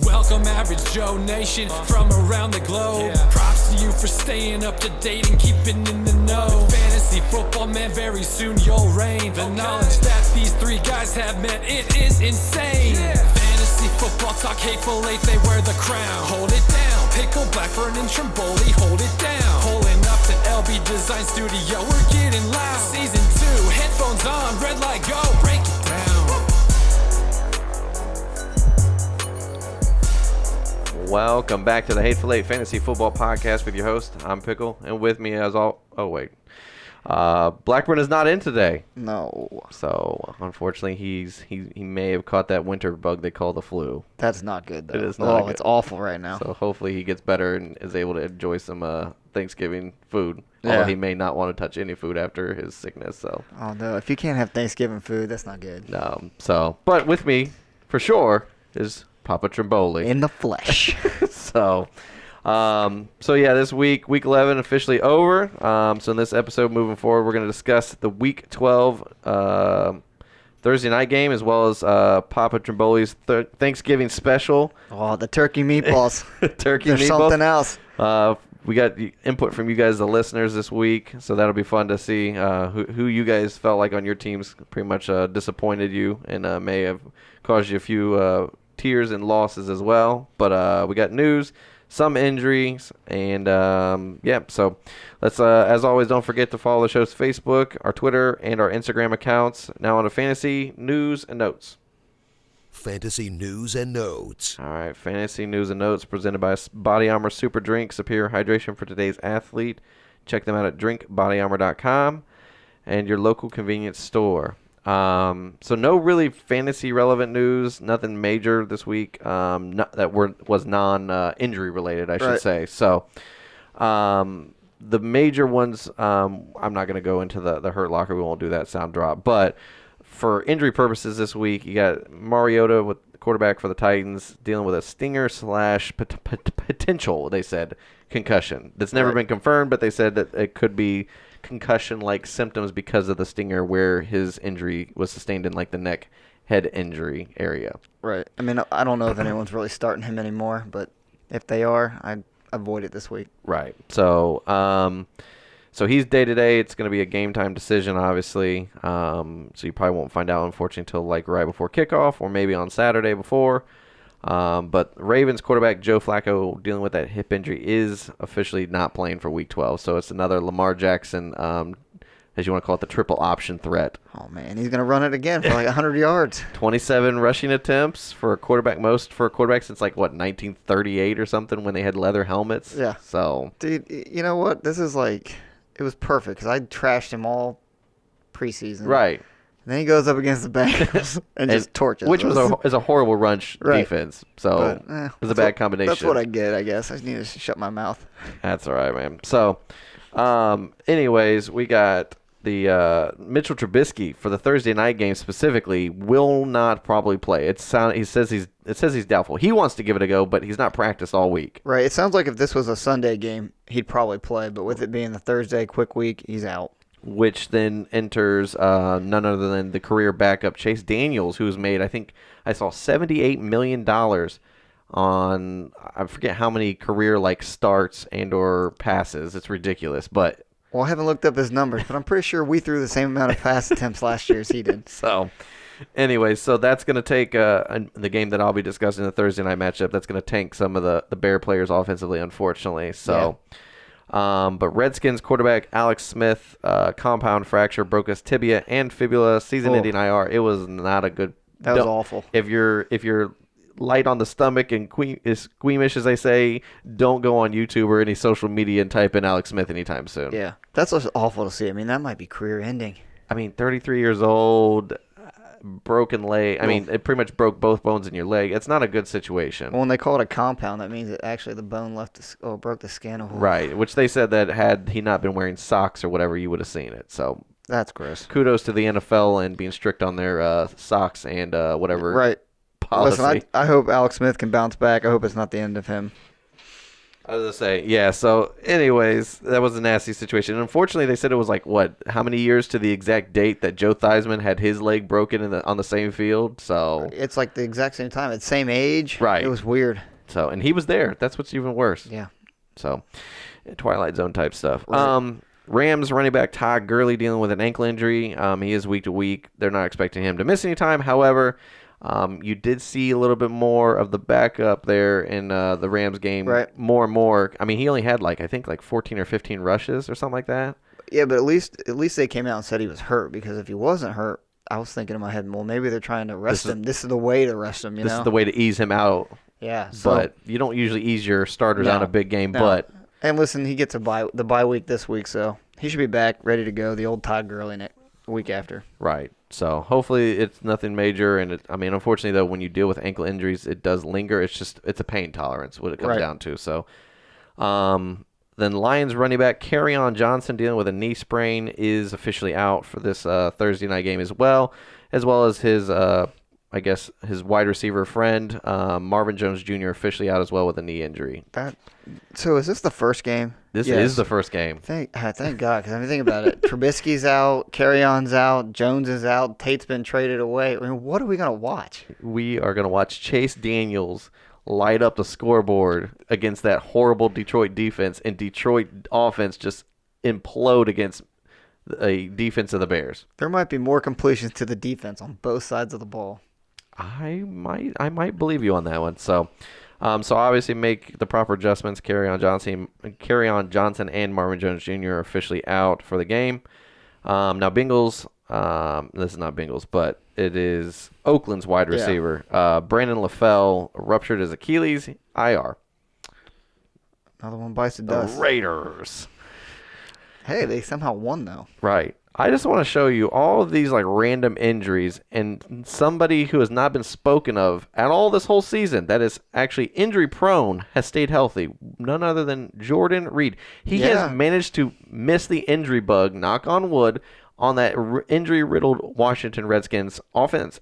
Welcome Average Joe Nation from around the globe. Props to you for staying up to date and keeping in the know. Fantasy football, man, very soon you'll reign. The knowledge that these three guys have, man, it is insane. Fantasy football talk, hateful eight, they wear the crown. Hold it down, Pickle, Blackburn, and Trimboli, hold it down. Pulling up to LB Design Studio, we're getting loud. Season 2, headphones on, red light go, break it down. Welcome back to the Hateful Eight Fantasy Football Podcast with your host. I'm Pickle, and with me as all. Oh wait, Blackburn is not in today. No. So unfortunately, he may have caught that winter bug they call the flu. That's not good, though. It is not good. It's awful right now. So hopefully he gets better and is able to enjoy some Thanksgiving food. Yeah. Although he may not want to touch any food after his sickness. So. Oh no! If you can't have Thanksgiving food, that's not good. But with me for sure is Papa Trimboli. In the flesh. So yeah, this week 11 officially over. So in this episode moving forward, we're going to discuss the Week 12 Thursday night game as well as Papa Trimboli's Thanksgiving special. Oh, the turkey meatballs. Turkey There's meatballs. Something else. We got the input from you guys, the listeners, this week, so that'll be fun to see who you guys felt like on your teams pretty much disappointed you and may have caused you a few tears and losses as well. But we got news, some injuries, and so let's as always, don't forget to follow the show's Facebook, our Twitter, and our Instagram accounts. Now on to fantasy news and notes. Fantasy news and notes. All right, fantasy news and notes presented by Body Armor Super Drink, superior hydration for today's athlete. Check them out at drinkbodyarmor.com and your local convenience store. So no really fantasy relevant news, nothing major this week was non-injury related, I should say. So the major ones, I'm not going to go into the hurt locker. We won't do that sound drop. But for injury purposes this week, you got Mariota, with the quarterback for the Titans, dealing with a stinger / potential, they said, concussion. That's never been confirmed, but they said that it could be concussion-like symptoms because of the stinger where his injury was sustained in like the neck head injury area. Right. I mean, I don't know if anyone's really starting him anymore, but if they are, I'd avoid it this week. Right. So he's day-to-day. It's going to be a game-time decision, obviously. So you probably won't find out, unfortunately, until like right before kickoff or maybe on Saturday before. But Ravens quarterback Joe Flacco, dealing with that hip injury, is officially not playing for Week 12. So it's another Lamar Jackson, as you want to call it, the triple option threat. Oh, man, he's going to run it again for like 100 yards. 27 rushing attempts for a quarterback, most for a quarterback since 1938 or something when they had leather helmets. Yeah. So, dude, you know what? This is it was perfect because I trashed him all preseason. Right. And then he goes up against the Bengals and just torches which us. is a horrible run defense. So it was a bad combination. That's what I get, I guess. I just need to shut my mouth. That's all right, man. So, anyways, we got the Mitchell Trubisky for the Thursday night game specifically will not probably play. It says he's doubtful. He wants to give it a go, but he's not practiced all week. Right. It sounds like if this was a Sunday game, he'd probably play. But with it being the Thursday quick week, he's out. Which then enters none other than the career backup Chase Daniels, who's made, I think I saw $78 million on, I forget how many career starts and or passes. It's ridiculous, but. Well, I haven't looked up his numbers, but I'm pretty sure we threw the same amount of pass attempts last year as he did. So, anyway, so that's going to take the game that I'll be discussing, the Thursday night matchup. That's going to tank some of the Bear players offensively, unfortunately. So. Yeah. But Redskins quarterback Alex Smith, compound fracture, broke his tibia and fibula, season-ending IR. It was not a good. That was awful. If you're light on the stomach and squeamish, as they say, don't go on YouTube or any social media and type in Alex Smith anytime soon. Yeah, that's just awful to see. I mean, that might be career-ending. I mean, 33 years old. Broken leg. I mean, it pretty much broke both bones in your leg. It's not a good situation. Well, when they call it a compound, that means that actually the bone broke the skin. Right, which they said that had he not been wearing socks or whatever, you would have seen it. So that's gross. Kudos to the NFL and being strict on their socks and whatever. Right. Policy. Listen, I hope Alex Smith can bounce back. I hope it's not the end of him. I was gonna say, yeah. So, anyways, that was a nasty situation. And unfortunately, they said it was like how many years to the exact date that Joe Theismann had his leg broken on the same field. So It's like the exact same time. It's same age. Right. It was weird. So, and he was there. That's what's even worse. Yeah. So, Twilight Zone type stuff. Right. Rams running back Todd Gurley dealing with an ankle injury. He is week to week. They're not expecting him to miss any time. However, you did see a little bit more of the backup there in the Rams game. Right. More and more. I mean, he only had I think 14 or 15 rushes or something like that. Yeah, but at least they came out and said he was hurt, because if he wasn't hurt, I was thinking in my head, well, maybe they're trying to rest him. This is the way to rest him, This is the way to ease him out. Yeah. So, But you don't usually ease your starters out in a big game. No. But And listen, he gets the bye week this week, so he should be back, ready to go. The old Todd Gurley week after. right. So hopefully it's nothing major. And unfortunately though, when you deal with ankle injuries, it does linger. It's a pain tolerance what it comes down to. So, then Lions running back Kerryon Johnson dealing with a knee sprain is officially out for this Thursday night game as well as his his wide receiver friend Marvin Jones Jr. officially out as well with a knee injury. So is this the first game? This Yes. is the first game. Thank God, because I mean, think about it. Trubisky's out, Carryon's out, Jones is out, Tate's been traded away. I mean, what are we gonna watch? We are going to watch Chase Daniels light up the scoreboard against that horrible Detroit defense, and Detroit offense just implode against a defense of the Bears. There might be more completions to the defense on both sides of the ball. I might believe you on that one. So obviously make the proper adjustments. Kerryon Johnson and Marvin Jones Jr. are officially out for the game. Now Bengals. This is not Bengals, but it is Oakland's wide receiver. Brandon LaFell ruptured his Achilles. IR. Another one bites the The dust. Raiders. Hey, they somehow won though. Right. I just want to show you all of these random injuries, and somebody who has not been spoken of at all this whole season that is actually injury prone has stayed healthy. None other than Jordan Reed. He has managed to miss the injury bug, knock on wood, on that injury riddled Washington Redskins offense.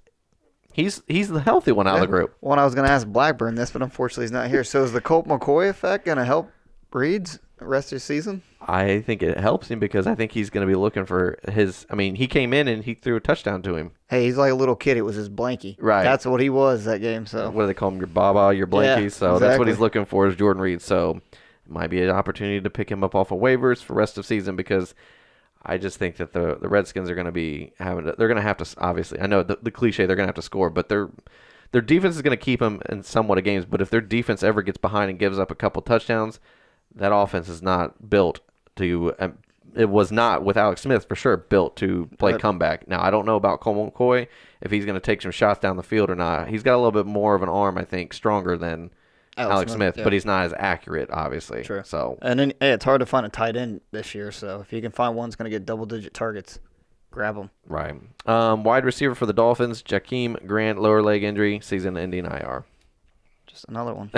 He's the healthy one out of the group. Well, I was going to ask Blackburn this, but unfortunately he's not here. So is the Colt McCoy effect going to help Reed's rest of the season? I think it helps him because I think he's going to be looking for his. I mean, he came in and he threw a touchdown to him. Hey, he's like a little kid. It was his blankie. Right. That's what he was that game. So what do they call him? Your Baba, your Blankie. Yeah, so that's what exactly. he's looking for is Jordan Reed. So it might be an opportunity to pick him up off of waivers for rest of season because I just think that the Redskins are going to be they're going to have to, obviously, I know the cliche, they're going to have to score, but their defense is going to keep them in somewhat of games. But if their defense ever gets behind and gives up a couple touchdowns, that offense is not built to. It was not, with Alex Smith for sure, built to play comeback. Now I don't know about Colt McCoy if he's going to take some shots down the field or not. He's got a little bit more of an arm, I think, stronger than Alex Smith, but he's not as accurate, obviously. True. So and then it's hard to find a tight end this year. So if you can find one that's going to get double-digit targets, grab them. right. Wide receiver for the Dolphins, Jakeem Grant, lower leg injury, season-ending IR. Just another one.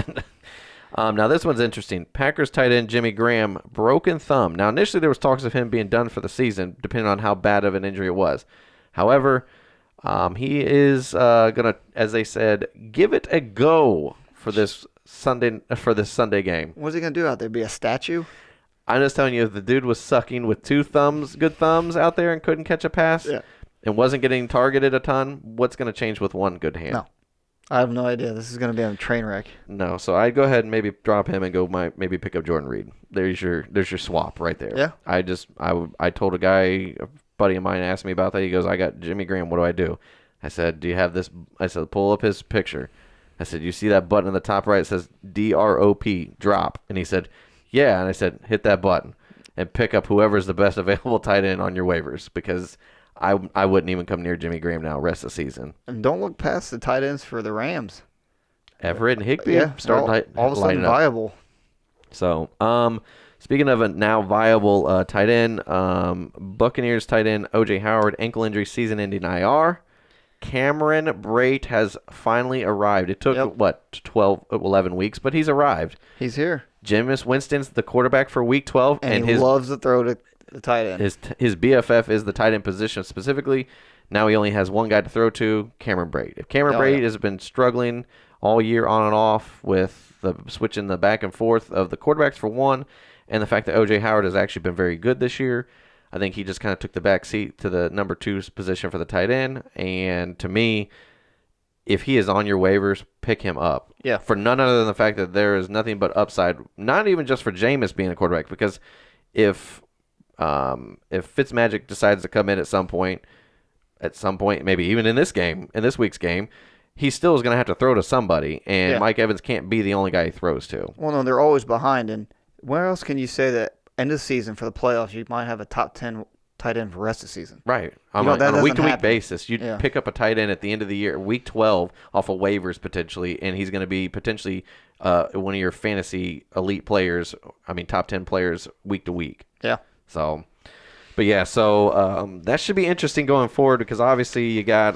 Now this one's interesting. Packers tight end Jimmy Graham, broken thumb. Now initially there was talks of him being done for the season, depending on how bad of an injury it was. However, he is gonna, as they said, give it a go for this Sunday game. What's he going to do out there? Be a statue? I'm just telling you, if the dude was sucking with good thumbs out there and couldn't catch a pass and wasn't getting targeted a ton, what's going to change with one good hand? No. I have no idea. This is going to be a train wreck. No. So I'd go ahead and maybe drop him and go maybe pick up Jordan Reed. There's your swap right there. Yeah. I told a buddy of mine asked me about that. He goes, I got Jimmy Graham. What do I do? I said, do you have this? I said, pull up his picture. I said, you see that button in the top right? It says DROP, drop. And he said, yeah. And I said, hit that button and pick up whoever's the best available tight end on your waivers because I wouldn't even come near Jimmy Graham now rest of the season. And don't look past the tight ends for the Rams. Everett and Higbee Yeah, start all of a sudden viable. So, speaking of a now viable tight end, Buccaneers tight end O.J. Howard, ankle injury, season-ending IR. Cameron Brate has finally arrived. It took, 11 weeks, but he's arrived. He's here. Jameis Winston's the quarterback for Week 12. And he loves to throw to the tight end. His BFF is the tight end position specifically. Now he only has one guy to throw to, Cameron Brate. If Cameron Brate has been struggling all year on and off with the switching the back and forth of the quarterbacks for one, and the fact that O.J. Howard has actually been very good this year. I think he just kind of took the back seat to the number 2 position for the tight end. And to me, if he is on your waivers, pick him up. Yeah. For none other than the fact that there is nothing but upside, not even just for Jameis being a quarterback, because if Fitzmagic decides to come in at some point, maybe even in this week's game, he still is going to have to throw to somebody, and Mike Evans can't be the only guy he throws to. Well, no, they're always behind. And where else can you say that end of the season for the playoffs, you might have a top 10 tight end for the rest of the season? Right. On a week-to-week basis. You'd pick up a tight end at the end of the year, week 12, off of waivers potentially, and he's going to be potentially one of your fantasy elite players, top 10 players week to week. Yeah. So, but yeah, that should be interesting going forward because obviously you got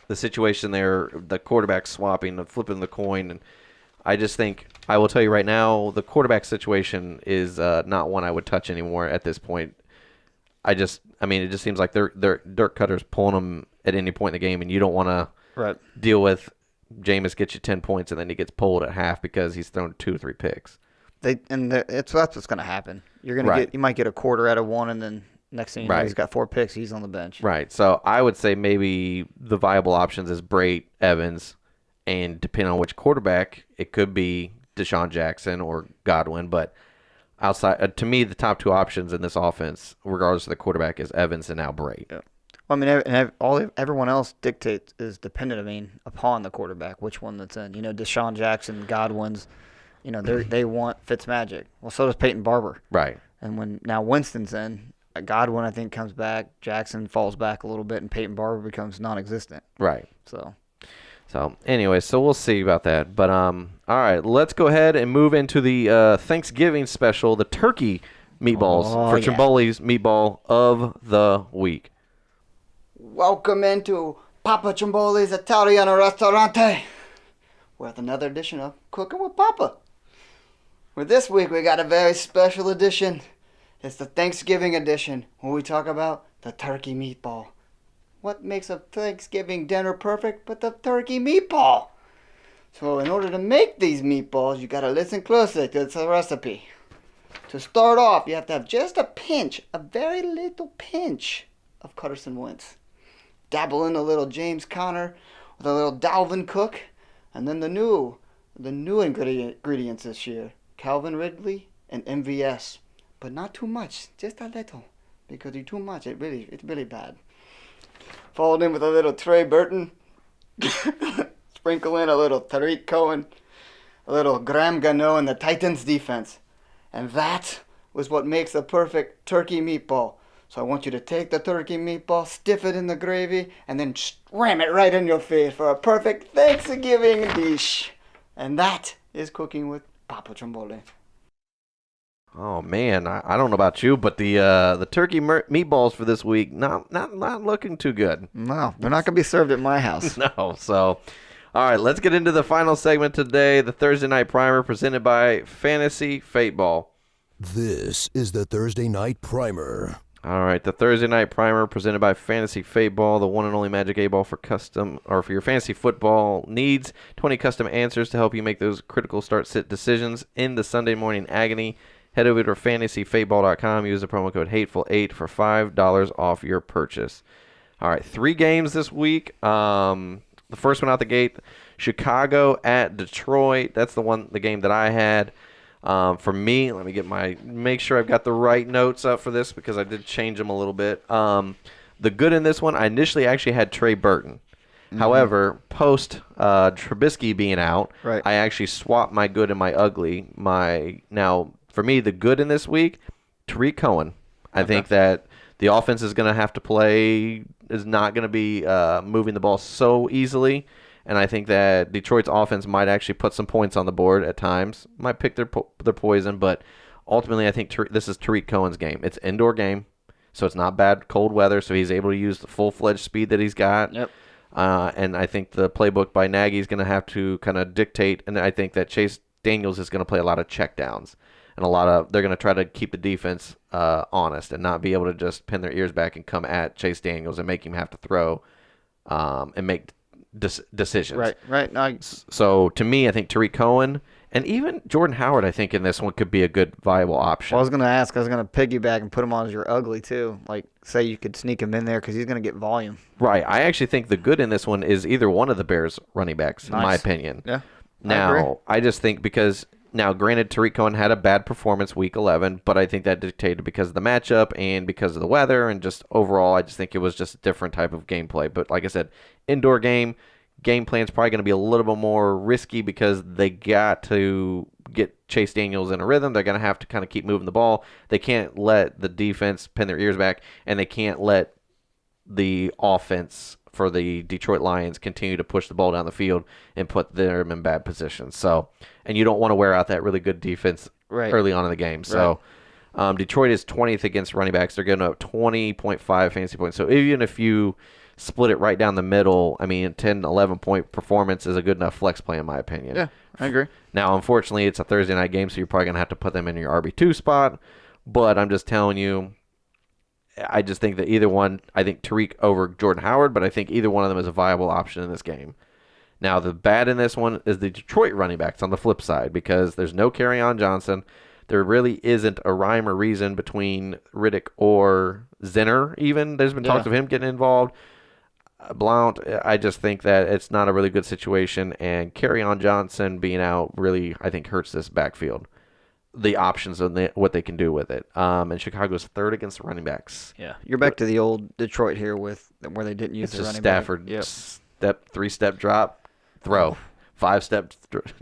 the situation there, the quarterback swapping, the flipping the coin, and I just think I will tell you right now, the quarterback situation is not one I would touch anymore at this point. It just seems like they're Dirk Cutter's pulling them at any point in the game, and you don't want to deal with Jameis gets you 10 points and then he gets pulled at half because he's thrown 2 or 3 picks. That's what's going to happen. You might get a quarter out of one, and then next thing you know, he's got 4 picks. He's on the bench. Right. So I would say maybe the viable options is Brate, Evans, and depending on which quarterback, it could be Deshaun Jackson or Godwin. But outside, to me, the top 2 options in this offense, regardless of the quarterback, is Evans and now Brate. Yeah. Well, everyone else is dependent, upon the quarterback, which one that's in. Deshaun Jackson, Godwin's. They want Fitzmagic. Well, so does Peyton Barber. Right. And when now Winston's in, Godwin, I think, comes back. Jackson falls back a little bit, and Peyton Barber becomes non-existent. Right. So anyway, we'll see about that. But all right, let's go ahead and move into the Thanksgiving special, the turkey meatballs for Trimboli's Meatball of the Week. Welcome into Papa Trimboli's Italian Restaurante with another edition of Cooking with Papa. For this week, we got a very special edition. It's the Thanksgiving edition, where we talk about the turkey meatball. What makes a Thanksgiving dinner perfect but the turkey meatball? So in order to make these meatballs, you got to listen closely to the recipe. To start off, you have to have just a very little pinch of Cutterson Wentz. Dabble in a little James Conner with a little Dalvin Cook, and then the new ingredients this year, Calvin Ridley and MVS. But not too much, just a little, because you too much, it's really bad. Followed in with a little Trey Burton, sprinkle in a little Tariq Cohen, a little Graham Gano and the Titans defense. And that was what makes a perfect turkey meatball. So I want you to take the turkey meatball, stiff it in the gravy, and then ram it right in your face for a perfect Thanksgiving dish. And that is Cooking with Papa Tromboli. Oh man, I don't know about you, but the turkey meatballs for this week not looking too good. No, they're not going to be served at my house. No, so all right, let's get into the final segment today, the Thursday Night Primer presented by Fantasy Fateball. This is the Thursday Night Primer. All right, the Thursday Night Primer presented by Fantasy Fateball, the one and only Magic 8-Ball for your fantasy football needs. 20 custom answers to help you make those critical start-sit decisions in the Sunday morning agony. Head over to fantasyfateball.com. Use the promo code HATEFUL8 for $5 off your purchase. All right, 3 games this week. The first one out the gate, Chicago at Detroit. That's the game that I had. For me, let me make sure I've got the right notes up for this because I did change them a little bit. The good in this one, I initially actually had Trey Burton. Mm-hmm. However, post Trubisky being out, I actually swapped my good and my ugly. Now, for me, the good in this week, Tariq Cohen. I think that the offense is going to have to play, is not going to be moving the ball so easily. And I think that Detroit's offense might actually put some points on the board at times. Might pick their poison, but ultimately I think this is Tariq Cohen's game. It's an indoor game, so it's not bad cold weather, so he's able to use the full-fledged speed that he's got. Yep. And I think the playbook by Nagy is going to have to kind of dictate, and I think that Chase Daniels is going to play a lot of checkdowns. And they're going to try to keep the defense honest and not be able to just pin their ears back and come at Chase Daniels and make him have to throw and make decisions. Right. So to me, I think Tariq Cohen and even Jordan Howard, I think in this one could be a good viable option. Well, I was going to piggyback and put him on as your ugly too. Like, say you could sneak him in there because he's going to get volume. Right. I actually think the good in this one is either one of the Bears running backs, in my opinion. Yeah. Now, I just think because, now granted, Tariq Cohen had a bad performance week 11, but I think that dictated because of the matchup and because of the weather and just overall, I just think it was just a different type of gameplay. But like I said, indoor game plan's probably going to be a little bit more risky because they got to get Chase Daniels in a rhythm. They're going to have to kind of keep moving the ball. They can't let the defense pin their ears back, and they can't let the offense for the Detroit Lions continue to push the ball down the field and put them in bad positions. So, and you don't want to wear out that really good defense early on in the game. So, Detroit is 20th against running backs. They're giving up 20.5 fantasy points. So even if you split it right down the middle, I mean, 10, 11-point performance is a good enough flex play in my opinion. Yeah, I agree. Now, unfortunately, it's a Thursday night game, so you're probably going to have to put them in your RB2 spot. But I'm just telling you, I just think that either one, I think Tariq over Jordan Howard, but I think either one of them is a viable option in this game. Now, the bad in this one is the Detroit running backs on the flip side because there's no Kerryon Johnson. There really isn't a rhyme or reason between Riddick or Zinner even. There's been talks of him getting involved. Blount, I just think that it's not a really good situation, and Kerryon Johnson being out really, I think, hurts this backfield. The options and what they can do with it. And Chicago's third against the running backs. Yeah, you're back to the old Detroit here with where they didn't use the running Stafford back. Step, 3-step drop, throw, 5-step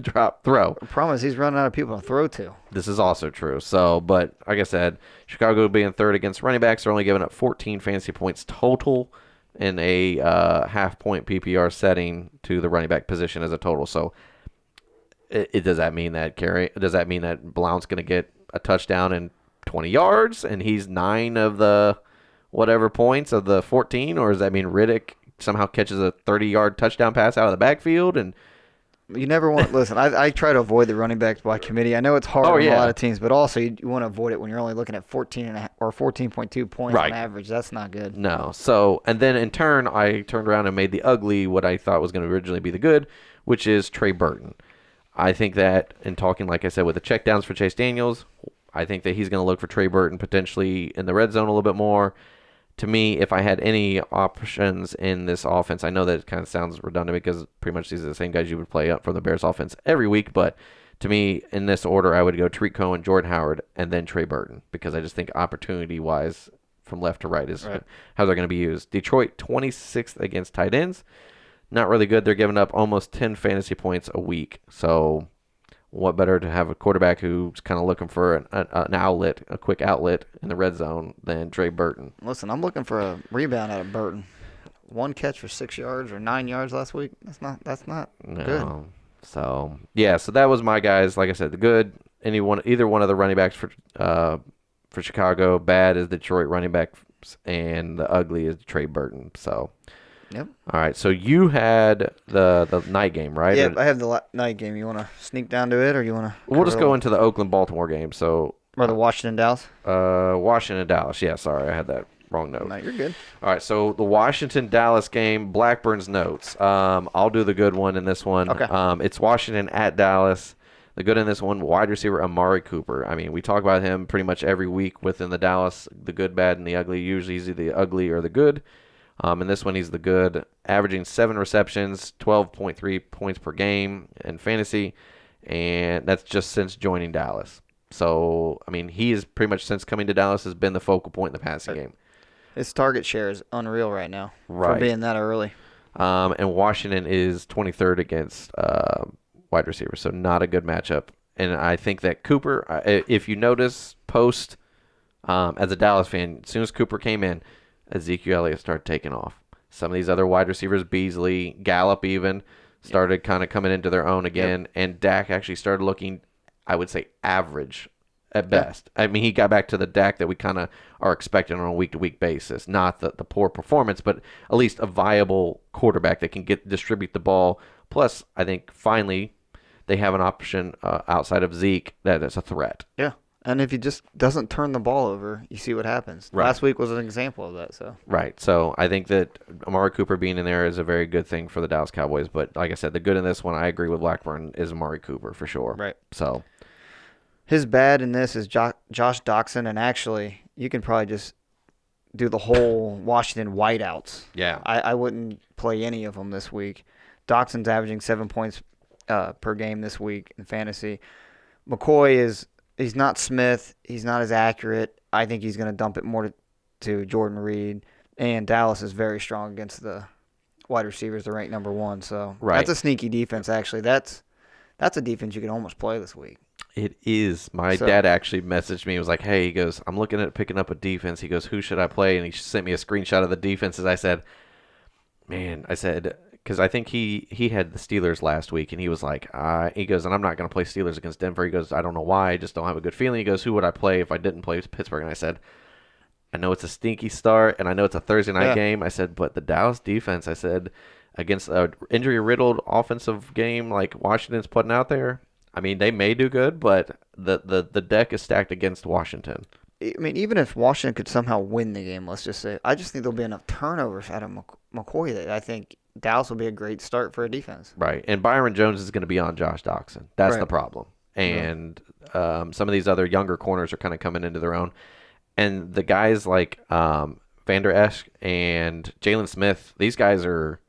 drop, throw. The problem is he's running out of people to throw to. This is also true. So, but like I said, Chicago being third against running backs, they're only giving up 14 fantasy points total in a half-point PPR setting to the running back position as a total. So, does that mean that Blount's going to get a touchdown and 20 yards and he's 9 of the whatever points of the 14, or does that mean Riddick somehow catches a 30-yard touchdown pass out of the backfield? And you never want. Listen, I try to avoid the running backs by committee. I know it's hard on a lot of teams, but also you want to avoid it when you're only looking at 14 or 14.2 points on average. That's not good. No. So, and then in turn, I turned around and made the ugly what I thought was going to originally be the good, which is Trey Burton. I think that in talking, like I said, with the checkdowns for Chase Daniels, I think that he's going to look for Trey Burton potentially in the red zone a little bit more. To me, if I had any options in this offense, I know that it kind of sounds redundant because pretty much these are the same guys you would play up for the Bears offense every week, but to me, in this order, I would go Tariq Cohen, Jordan Howard, and then Trey Burton because I just think opportunity-wise from left to right is how they're going to be used. Detroit, 26th against tight ends. Not really good. They're giving up almost 10 fantasy points a week. So what better to have a quarterback who's kind of looking for an outlet, a quick outlet in the red zone than Trey Burton? Listen, I'm looking for a rebound out of Burton. 1 catch for 6 yards or 9 yards last week. That's not good. So, yeah, so that was my guys. Like I said, the good, either one of the running backs for Chicago. Bad is the Detroit running backs, and the ugly is Trey Burton. So, yep. All right, so you had the night game, right? Yeah, I have the night game. You want to sneak down to it, or you want to? We'll just go into the Oakland-Baltimore game. So, or the Washington-Dallas? Washington-Dallas. Yeah, sorry, I had that wrong note. No, you're good. All right, so the Washington-Dallas game, Blackburn's notes. I'll do the good one in this one. Okay. It's Washington at Dallas. The good in this one, wide receiver Amari Cooper. I mean, we talk about him pretty much every week within the Dallas, the good, bad, and the ugly. Usually he's either the ugly or the good. In this one, he's the good, averaging 7 receptions, 12.3 points per game in fantasy, and that's just since joining Dallas. So, I mean, he is pretty much since coming to Dallas has been the focal point in the passing game. His target share is unreal right now for being that early. And Washington is 23rd against wide receivers, so not a good matchup. And I think that Cooper, if you notice, as a Dallas fan, as soon as Cooper came in, Ezekiel Elliott started taking off. Some of these other wide receivers, Beasley, Gallup even, started kind of coming into their own again. And Dak actually started looking, I would say, average at best. I mean, he got back to the Dak that we kind of are expecting on a week-to-week basis. Not the poor performance, but at least a viable quarterback that can distribute the ball. Plus, I think finally they have an option outside of Zeke that is a threat. Yeah. And if he just doesn't turn the ball over, you see what happens. Right. Last week was an example of that. So Right. So I think that Amari Cooper being in there is a very good thing for the Dallas Cowboys. But like I said, the good in this one, I agree with Blackburn, is Amari Cooper for sure. Right. So his bad in this is Josh Doxson, and actually, you can probably just do the whole Washington whiteouts. yeah. I wouldn't play any of them this week. Doxson's averaging 7 points per game this week in fantasy. McCoy he's not Smith. He's not as accurate. I think he's going to dump it more to Jordan Reed. And Dallas is very strong against the wide receivers. They're ranked number 1. So that's a sneaky defense, actually. That's a defense you can almost play this week. It is. My dad actually messaged me. He was like, hey, he goes, I'm looking at picking up a defense. He goes, who should I play? And he sent me a screenshot of the defenses. I said, because I think he had the Steelers last week, and he was like, he goes, and I'm not going to play Steelers against Denver. He goes, I don't know why. I just don't have a good feeling. He goes, who would I play if I didn't play Pittsburgh? And I said, I know it's a stinky start, and I know it's a Thursday night game. I said, but the Dallas defense, I said, against an injury-riddled offensive game like Washington's putting out there, I mean, they may do good, but the deck is stacked against Washington. I mean, even if Washington could somehow win the game, let's just say, I just think there'll be enough turnovers out of McCoy that I think Dallas will be a great start for a defense. Right, and Byron Jones is going to be on Josh Doxson. That's the problem. And some of these other younger corners are kind of coming into their own. And the guys like Van Der Esch and Jalen Smith, these guys are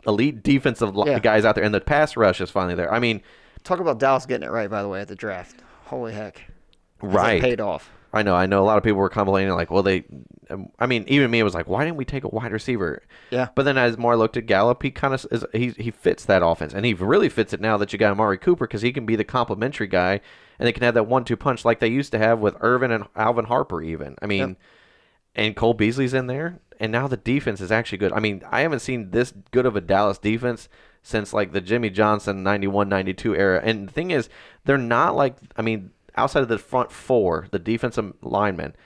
elite defensive guys out there, and the pass rush is finally there. I mean, talk about Dallas getting it right, by the way, at the draft. Holy heck. Right. It paid off. I know. A lot of people were complaining, like, well, even me, it was like, why didn't we take a wide receiver? Yeah. But then as more I looked at Gallup, he kind of he fits that offense, and he really fits it now that you got Amari Cooper, because he can be the complimentary guy, and they can have that 1-2 punch like they used to have with Irvin and Alvin Harper even. I mean, and Cole Beasley's in there, and now the defense is actually good. I mean, I haven't seen this good of a Dallas defense since, like, the Jimmy Johnson 91-92 era. And the thing is, they're not like, I mean, outside of the front four, the defensive linemen,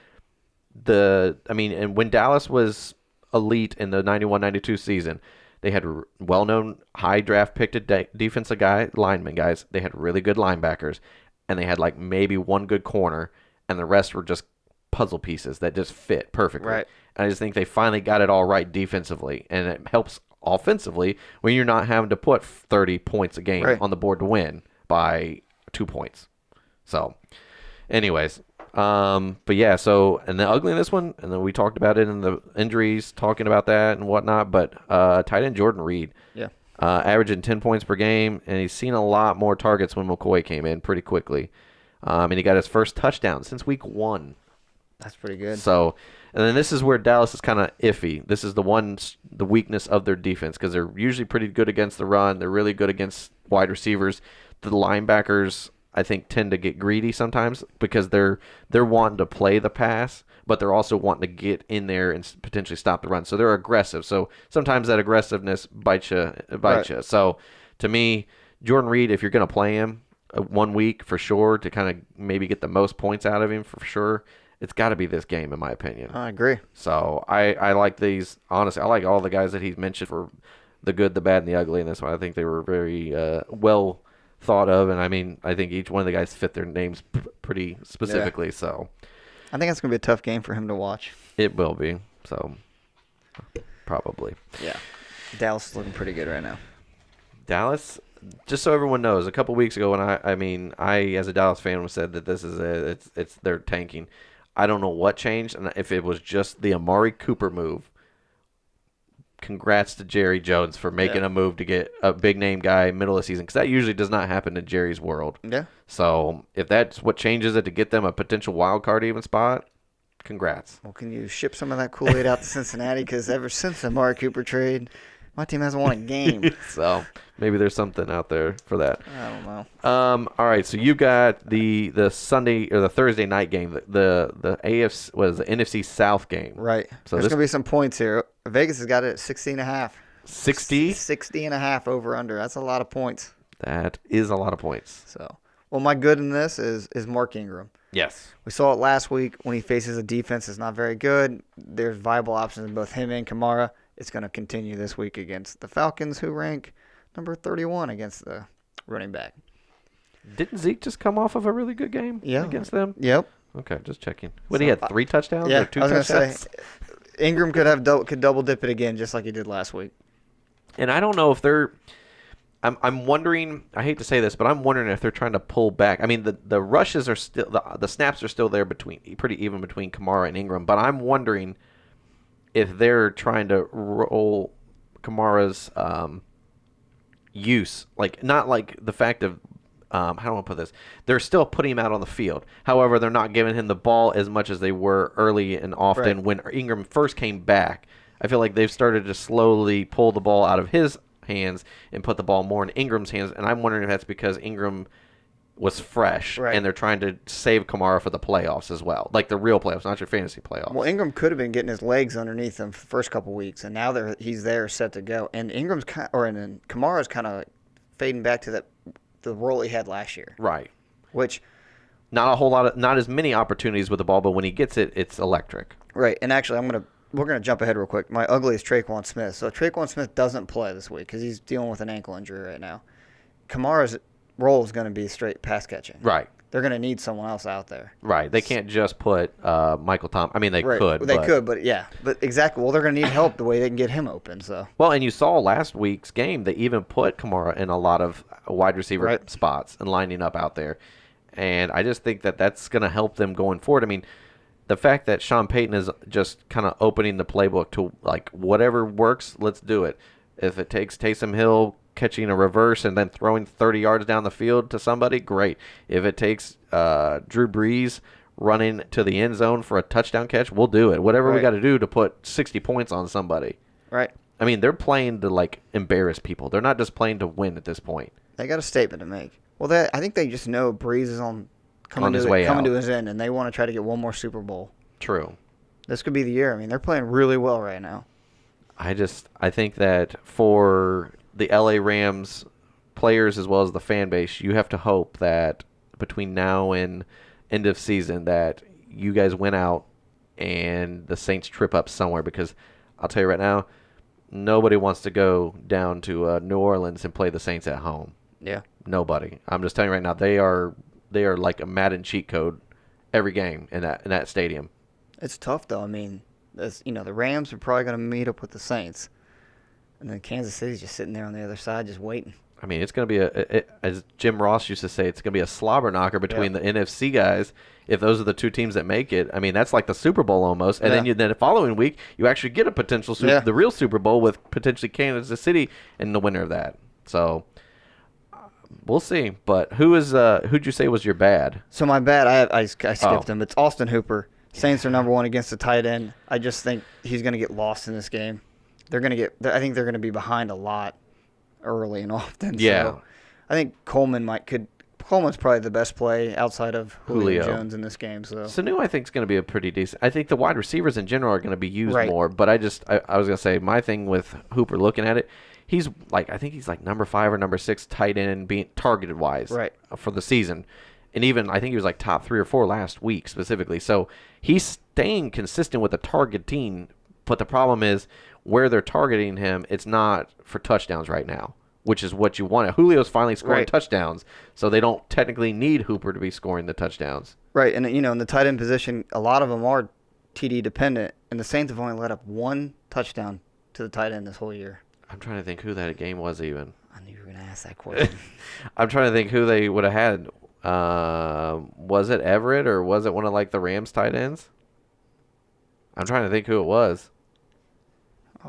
and when Dallas was elite in the 91-92 season, they had well-known high draft picked defensive linemen guys. They had really good linebackers, and they had like maybe one good corner, and the rest were just puzzle pieces that just fit perfectly. Right. And I just think they finally got it all right defensively, and it helps offensively when you're not having to put 30 points a game on the board to win by 2 points. So, anyways, but yeah, so, and the ugly in this one, and then we talked about it in the injuries, talking about that and whatnot, but tight end Jordan Reed, averaging 10 points per game, and he's seen a lot more targets when McCoy came in pretty quickly, and he got his first touchdown since week 1. That's pretty good. So, and then this is where Dallas is kind of iffy. This is the weakness of their defense, because they're usually pretty good against the run. They're really good against wide receivers. The linebackers, I think, tend to get greedy sometimes because they're wanting to play the pass, but they're also wanting to get in there and potentially stop the run. So they're aggressive. So sometimes that aggressiveness bites you. Right. So to me, Jordan Reed, if you're going to play him 1 week for sure to kind of maybe get the most points out of him for sure, it's got to be this game, in my opinion. I agree. So I like these. Honestly, I like all the guys that he's mentioned for the good, the bad, and the ugly in this one. I think they were very well thought of, and I mean, I think each one of the guys fit their names pretty specifically. Yeah. So I think it's going to be a tough game for him to watch. It will be. So probably. Yeah. Dallas is looking pretty good right now. Dallas, just so everyone knows, a couple weeks ago when I as a Dallas fan said that this is they're tanking. I don't know what changed, and if it was just the Amari Cooper move. Congrats to Jerry Jones for making a move to get a big-name guy middle of the season, because that usually does not happen in Jerry's world. Yeah. So if that's what changes it to get them a potential wild card even spot, congrats. Well, can you ship some of that Kool-Aid out to Cincinnati? Because ever since the Amari Cooper trade, my team hasn't won a game. So maybe there's something out there for that. I don't know. All right, so you got the Sunday or the Thursday night game, the AFC was the NFC South game. Right. So there's going to be some points here. Vegas has got it at 60.5. 60? 60.5 over under. That's a lot of points. That is a lot of points. So, well, my good in this is Mark Ingram. Yes. We saw it last week when he faces a defense that's not very good. There's viable options in both him and Kamara. It's going to continue this week against the Falcons, who rank number 31 against the running back. Didn't Zeke just come off of a really good game against them? Yep. Okay, just checking. What, he had 3 touchdowns Yeah, or 2 I was touchdowns? going to say, Ingram could double dip it again just like he did last week. And I don't know if they're I'm wondering, I hate to say this, but I'm wondering if they're trying to pull back. I mean, the rushes are still the snaps are still there pretty even between Kamara and Ingram, but I'm wondering if they're trying to roll Kamara's use, like not like the fact of how do I put this? They're still putting him out on the field. However, they're not giving him the ball as much as they were early and often when Ingram first came back. I feel like they've started to slowly pull the ball out of his hands and put the ball more in Ingram's hands, and I'm wondering if that's because Ingram was fresh and they're trying to save Kamara for the playoffs as well, like the real playoffs, not your fantasy playoffs. Well, Ingram could have been getting his legs underneath him for the first couple weeks, and now he's there set to go. And Kamara's kind of fading back to the role he had last year, right? Which not as many opportunities with the ball, but when he gets it, it's electric. Right, and actually, we're going to jump ahead real quick. My ugly is Traquan Smith. So Traquan Smith doesn't play this week because he's dealing with an ankle injury right now. Kamara's role is going to be straight pass catching. Right. They're going to need someone else out there. Right. They can't just put Michael Thomas. I mean, they could. But exactly. Well, they're going to need help the way they can get him open. So. Well, and you saw last week's game, they even put Kamara in a lot of wide receiver spots and lining up out there. And I just think that that's going to help them going forward. I mean, the fact that Sean Payton is just kind of opening the playbook to, like, whatever works, let's do it. If it takes Taysom Hill catching a reverse and then throwing 30 yards down the field to somebody, great. If it takes Drew Brees running to the end zone for a touchdown catch, we'll do it. Whatever we got to do to put 60 points on somebody. Right. I mean, they're playing to, like, embarrass people. They're not just playing to win at this point. They got a statement to make. Well, I think they just know Brees is coming to his end, and they want to try to get one more Super Bowl. True. This could be the year. I mean, they're playing really well right now. I think that for the LA Rams players as well as the fan base, you have to hope that between now and end of season that you guys went out and the Saints trip up somewhere, because I'll tell you right now, nobody wants to go down to New Orleans and play the Saints at home. Yeah. Nobody. I'm just telling you right now, they are like a Madden cheat code every game in that stadium. It's tough though. I mean, the Rams are probably going to meet up with the Saints, and then Kansas City's just sitting there on the other side, just waiting. I mean, it's going to be as Jim Ross used to say, it's going to be a slobber knocker between the NFC guys. If those are the two teams that make it, I mean, that's like the Super Bowl almost. And then the following week, you actually get a potential the real Super Bowl with potentially Kansas City and the winner of that. So we'll see. But who'd you say was your bad? So my bad, I skipped him. It's Austin Hooper. Saints are number one against the tight end. I just think he's going to get lost in this game. I think they're going to be behind a lot early and often. Yeah. So I think Coleman's probably the best play outside of Julio Jones in this game. So Sanu, I think, is going to be a pretty decent. I think the wide receivers in general are going to be used more. But I was going to say, my thing with Hooper, looking at it, I think he's like number 5 or number 6 tight end being targeted wise for the season. And even I think he was like top 3 or 4 last week specifically. So he's staying consistent with the targeting. But the problem is where they're targeting him, it's not for touchdowns right now, which is what you want. Julio's finally scoring touchdowns, so they don't technically need Hooper to be scoring the touchdowns. Right, and in the tight end position, a lot of them are TD dependent, and the Saints have only let up 1 touchdown to the tight end this whole year. I'm trying to think who that game was even. I knew you were going to ask that question. I'm trying to think who they would have had. Was it Everett or was it one of like the Rams tight ends? I'm trying to think who it was.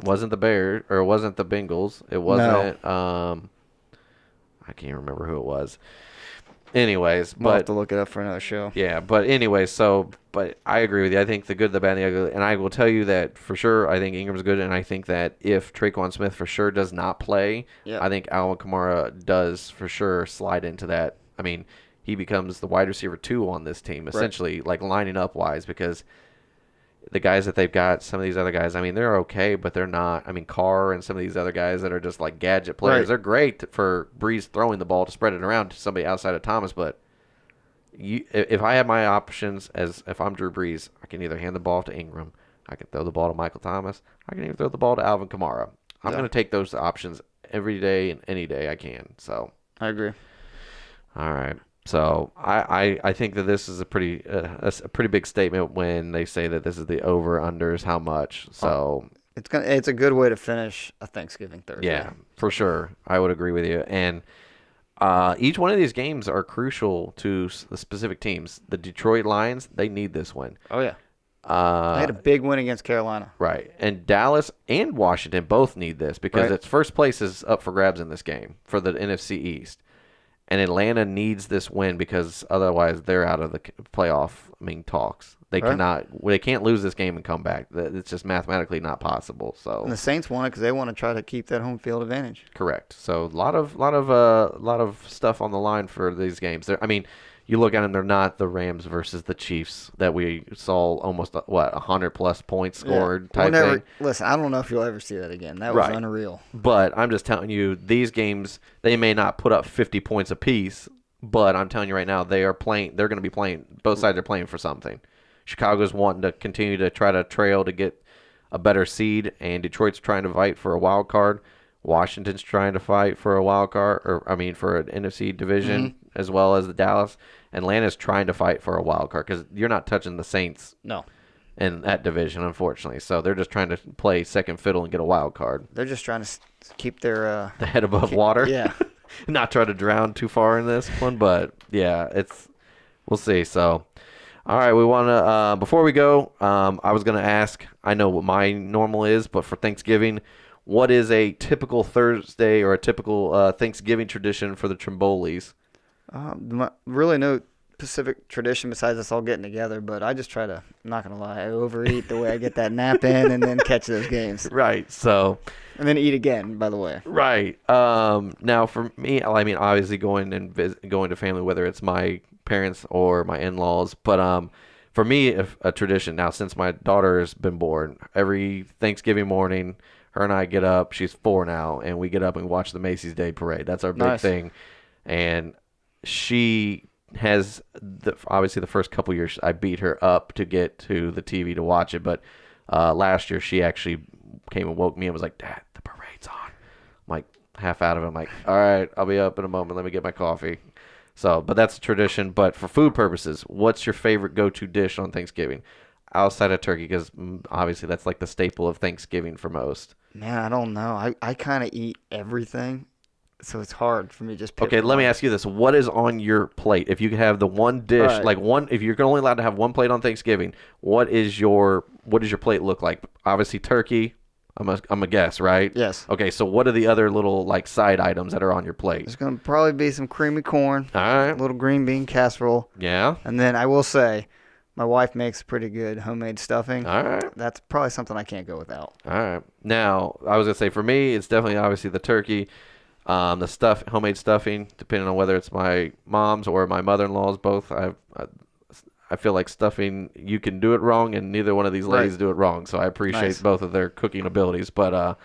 Wasn't the Bears or wasn't the Bengals? It wasn't. No. I can't remember who it was. Anyways, we'll have to look it up for another show. Yeah, but anyway, but I agree with you. I think the good, the bad, and the ugly, and I will tell you that for sure. I think Ingram's good, and I think that if Traquan Smith for sure does not play, I think Alvin Kamara does for sure slide into that. I mean, he becomes the wide receiver 2 on this team, essentially, like lining up wise, because the guys that they've got, some of these other guys, I mean, they're okay, but they're not. I mean, Carr and some of these other guys that are just like gadget players, they're great for Breeze throwing the ball to spread it around to somebody outside of Thomas. But if I have my options, as if I'm Drew Brees, I can either hand the ball to Ingram, I can throw the ball to Michael Thomas, I can even throw the ball to Alvin Kamara. I'm going to take those options every day and any day I can. So I agree. All right. So I think that this is a pretty big statement when they say that this is the over-unders how much. So It's a good way to finish a Thanksgiving Thursday. yeah, for sure. I would agree with you. And each one of these games are crucial to the specific teams. The Detroit Lions, they need this win. Oh yeah. They had a big win against Carolina. Right. And Dallas and Washington both need this because its first place is up for grabs in this game for the NFC East. And Atlanta needs this win because otherwise they're out of the playoff talks. They can't lose this game and come back. It's just mathematically not possible. So And the Saints won it because they want to try to keep that home field advantage. correct. So a lot of stuff on the line for these games. You look at them, they're not the Rams versus the Chiefs that we saw almost 100+ points scored type thing. Listen, I don't know if you'll ever see that again. That was unreal. But I'm just telling you, these games, they may not put up 50 points apiece, but I'm telling you right now, they're going to be playing, both sides are playing for something. Chicago's wanting to continue to try to trail to get a better seed, and Detroit's trying to fight for a wild card. Washington's trying to fight for a wild card, for an NFC division, as well as the Dallas. Atlanta's trying to fight for a wild card because you're not touching the Saints in that division, unfortunately. So they're just trying to play second fiddle and get a wild card. They're just trying to keep their the head above water. Yeah. Not try to drown too far in this one, but yeah, we'll see. So, all right, we want to before we go, I was going to ask. I know what my normal is, but for Thanksgiving, what is a typical Thursday or a typical Thanksgiving tradition for the Trombolis? Really no specific tradition besides us all getting together, but I just try to, I'm not going to lie, I overeat the way I get that nap in and then catch those games. Right, so. And then eat again, by the way. Right. Now, for me, obviously going to family, whether it's my parents or my in-laws, but for me, a tradition now, since my daughter has been born, every Thanksgiving morning, her and I get up, she's 4 now, and we get up and watch the Macy's Day Parade. That's our big thing. And she has obviously the first couple years I beat her up to get to the TV to watch it, but last year she actually came and woke me and was like, "Dad, the parade's on." I'm like half out of it. I'm like, "All right, I'll be up in a moment. Let me get my coffee." So, but that's a tradition. But for food purposes, what's your favorite go-to dish on Thanksgiving outside of turkey? Because obviously that's like the staple of Thanksgiving for most. Man, I don't know. I kind of eat everything. So it's hard for me to just pick. Okay, let me ask you this. What is on your plate? If you could have the one dish, if you're only allowed to have one plate on Thanksgiving, what does your plate look like? Obviously turkey, I'm a guess, right? Yes. Okay, so what are the other little side items that are on your plate? There's going to probably be some creamy corn. All right. A little green bean casserole. Yeah. And then I will say, my wife makes pretty good homemade stuffing. All right. That's probably something I can't go without. All right. Now, I was going to say, for me, it's definitely obviously the turkey. The homemade stuffing, depending on whether it's my mom's or my mother-in-law's, both. I feel like stuffing, you can do it wrong, and neither one of these ladies do it wrong. So I appreciate both of their cooking abilities. But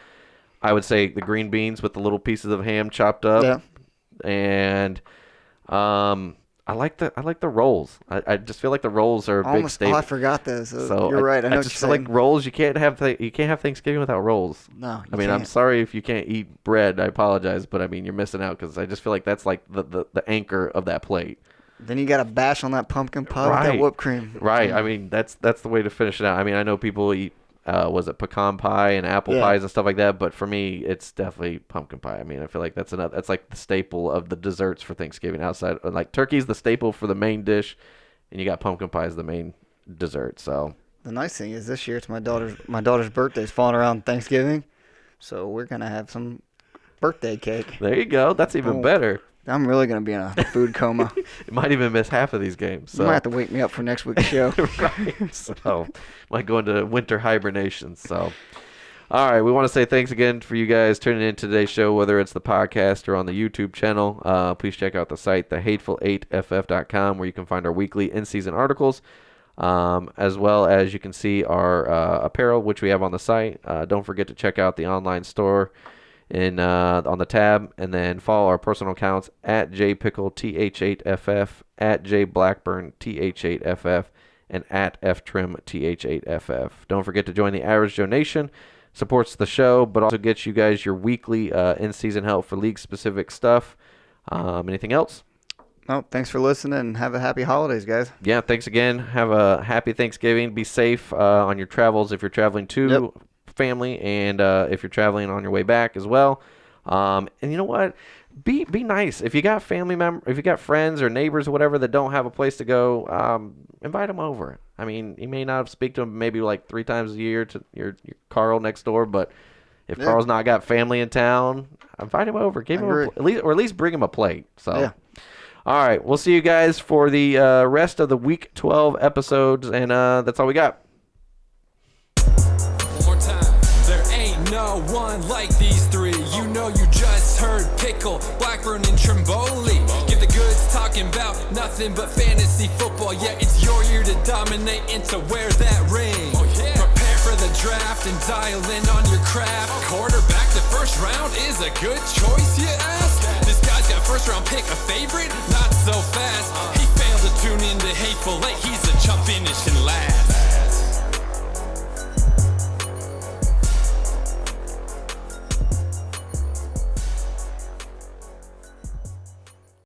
I would say the green beans with the little pieces of ham chopped up. Yeah. And I like the rolls. I just feel like the rolls are a big staple. I forgot those. So you're right. I know I just feel like rolls. You can't have Thanksgiving without rolls. No, I'm sorry if you can't eat bread. I apologize, but you're missing out because I just feel like that's like the anchor of that plate. Then you got to bash on that pumpkin pie with that whipped cream. Right. That's the way to finish it out. I know people eat was it pecan pie and apple pies and stuff like that, but for me it's definitely pumpkin pie. I feel like that's like the staple of the desserts for Thanksgiving. Outside, like turkey's the staple for the main dish, and you got pumpkin pie as the main dessert. So the nice thing is this year it's my daughter's birthday's falling around Thanksgiving, so we're gonna have some birthday cake. There you go. That's even better. I'm really going to be in a food coma. You might even miss half of these games. So. You might have to wake me up for next week's show. Right. So, might go into winter hibernation. So, all right. We want to say thanks again for you guys tuning in to today's show, whether it's the podcast or on the YouTube channel. Please check out the site, thehateful8ff.com, where you can find our weekly in-season articles, as well as you can see our apparel, which we have on the site. Don't forget to check out the online store on the tab, and then follow our personal accounts at jpickleTH8FF, at jblackburnTH8FF, and at ftrimTH8FF. Don't forget to join the Average Joe Nation. Supports the show, but also gets you guys your weekly in-season help for league-specific stuff. Anything else? No, thanks for listening and have a happy holidays, guys. Yeah, thanks again. Have a happy Thanksgiving. Be safe on your travels if you're traveling to family, and if you're traveling on your way back as well. And you know what? Be nice. If you got family members, if you got friends or neighbors or whatever that don't have a place to go, invite them over. I mean, you may not speak to them maybe like 3 times a year to your Carl next door, but if Carl's not got family in town, invite him over. Give him at least bring him a plate. So. Yeah. All right, we'll see you guys for the rest of the Week 12 episodes, and that's all we got. One more time. There ain't no one like these three. You know you just heard Pickle, Blackburn, and Trimboli. Give the goods talking about nothing but fantasy football. Yeah, it's your year to dominate and to wear that ring. Prepare for the draft and dial in on your craft. Quarterback, the first round is a good choice, you ask? This guy's got first round pick, a favorite? Not so fast. He failed to tune into Hateful Eight. He's a chump finishing